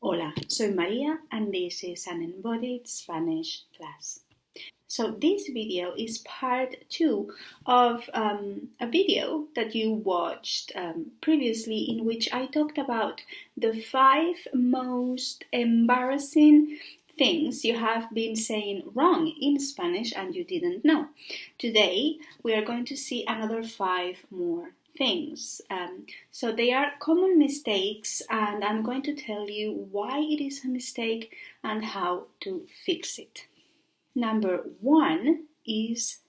Hola, soy María and this is an embodied Spanish class. So this video is part 2 of a video that you watched previously in which I talked about the 5 most embarrassing things you have been saying wrong in Spanish and you didn't know. Today we are going to see another 5 more things. So they are common mistakes and I'm going to tell you why it is a mistake and how to fix it. Number 1 is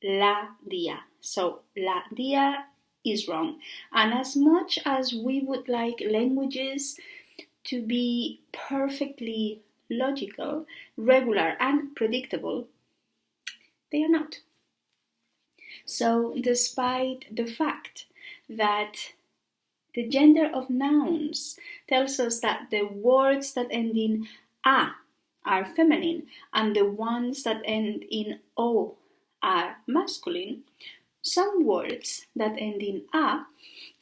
la dia. So la dia is wrong. And as much as we would like languages to be perfectly logical, regular and predictable, they are not. So despite the fact that the gender of nouns tells us that the words that end in a are feminine and the ones that end in o are masculine, some words that end in a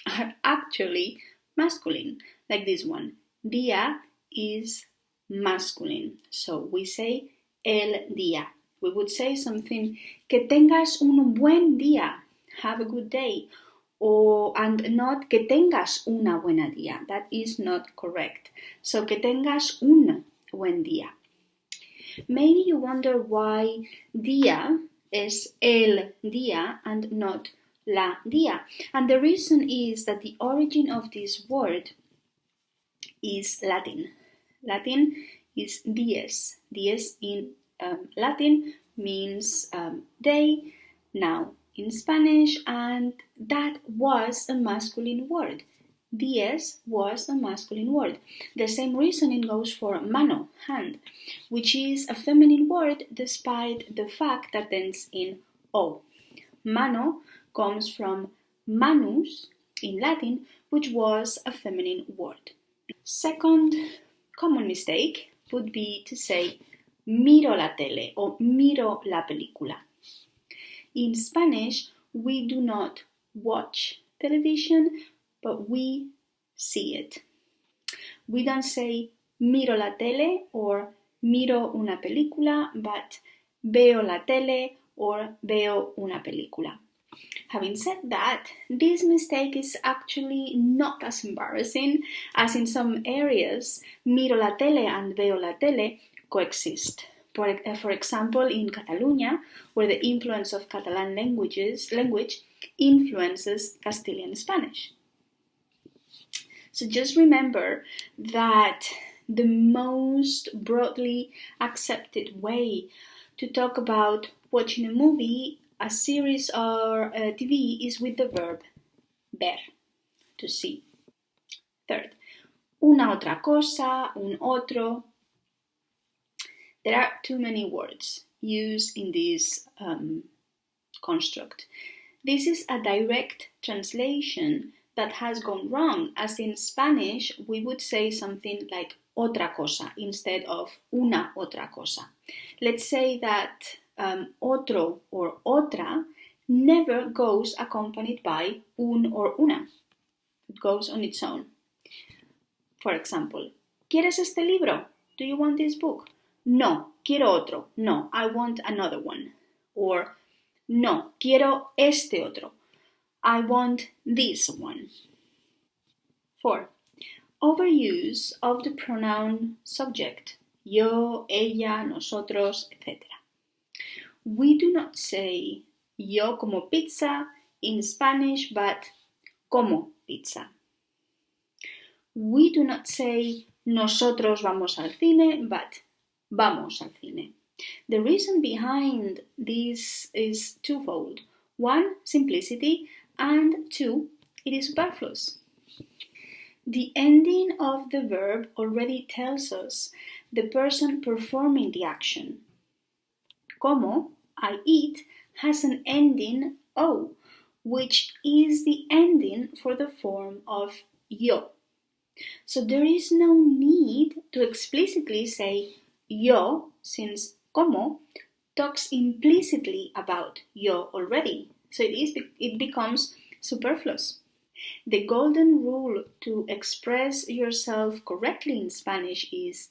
are actually masculine, like this one. Día is masculine, so we say el día. We would say something, que tengas un buen día, have a good day, and not que tengas una buena día. That is not correct. So que tengas un buen día. Maybe you wonder why día is el día and not la día. And the reason is that the origin of this word is Latin. Latin is dies. Dies in Latin means day, now in Spanish, and that was a masculine word. Dies was a masculine word. The same reasoning goes for mano, hand, which is a feminine word despite the fact that ends in o. Mano comes from manus in Latin, which was a feminine word. Second common mistake would be to say miro la tele or miro la película. In Spanish, we do not watch television, but we see it. We don't say miro la tele or miro una película, but veo la tele or veo una película. Having said that, this mistake is actually not as embarrassing as in some areas miro la tele and veo la tele coexist. For example, in Catalonia, where the influence of Catalan language influences Castilian Spanish. So just remember that the most broadly accepted way to talk about watching a movie, a series or a TV is with the verb ver, to see. Third, una otra cosa, un otro. There are too many words used in this construct. This is a direct translation that has gone wrong, as in Spanish we would say something like otra cosa instead of una otra cosa. Let's say that otro or otra never goes accompanied by un or una. It goes on its own. For example, ¿quieres este libro? Do you want this book? No, quiero otro. No, I want another one. Or, no, quiero este otro. I want this one. 4. Overuse of the pronoun subject. Yo, ella, nosotros, etc. We do not say yo como pizza in Spanish, but como pizza. We do not say nosotros vamos al cine, but vamos al cine. The reason behind this is twofold. 1, simplicity, and 2, it is superfluous. The ending of the verb already tells us the person performing the action. Como, I eat, has an ending o, which is the ending for the form of yo. So there is no need to explicitly say yo, since como talks implicitly about yo already. So it becomes superfluous. The golden rule to express yourself correctly in Spanish is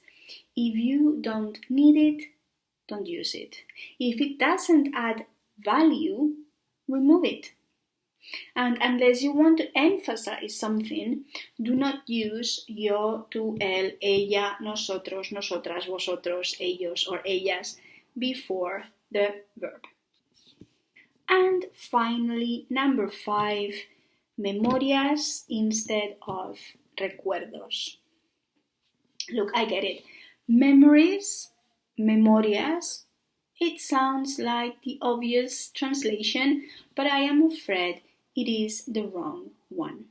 if you don't need it, don't use it. If it doesn't add value, remove it. And unless you want to emphasize something, do not use yo, tú, él, ella, nosotros, nosotras, vosotros, ellos, or ellas before the verb. And finally, number 5, memorias instead of recuerdos. Look, I get it. Memories, memorias, it sounds like the obvious translation, but I am afraid it is the wrong one.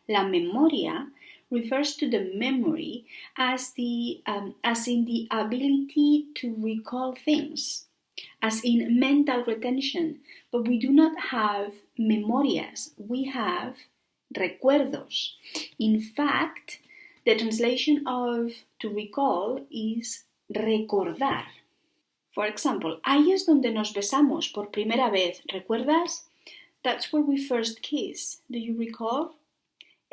La memoria refers to the memory as in the ability to recall things, as in mental retention, but we do not have memorias, we have recuerdos. In fact, the translation of to recall is recordar. For example, ahí es donde nos besamos por primera vez, ¿recuerdas? That's where we first kiss. Do you recall?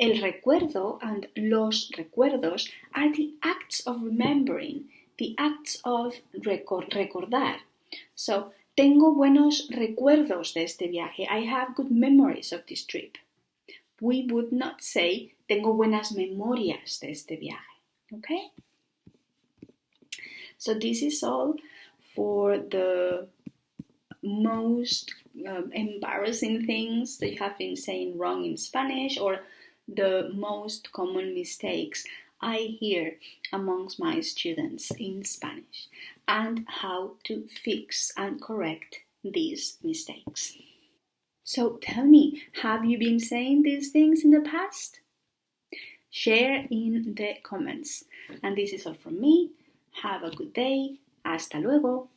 El recuerdo and los recuerdos are the acts of remembering, the acts of recordar. So, tengo buenos recuerdos de este viaje. I have good memories of this trip. We would not say tengo buenas memorias de este viaje. Okay? So this is all for the most embarrassing things that you have been saying wrong in Spanish, or the most common mistakes I hear amongst my students in Spanish, and how to fix and correct these mistakes. So tell me, have you been saying these things in the past? Share in the comments. And this is all from me. Have a good day. Hasta luego.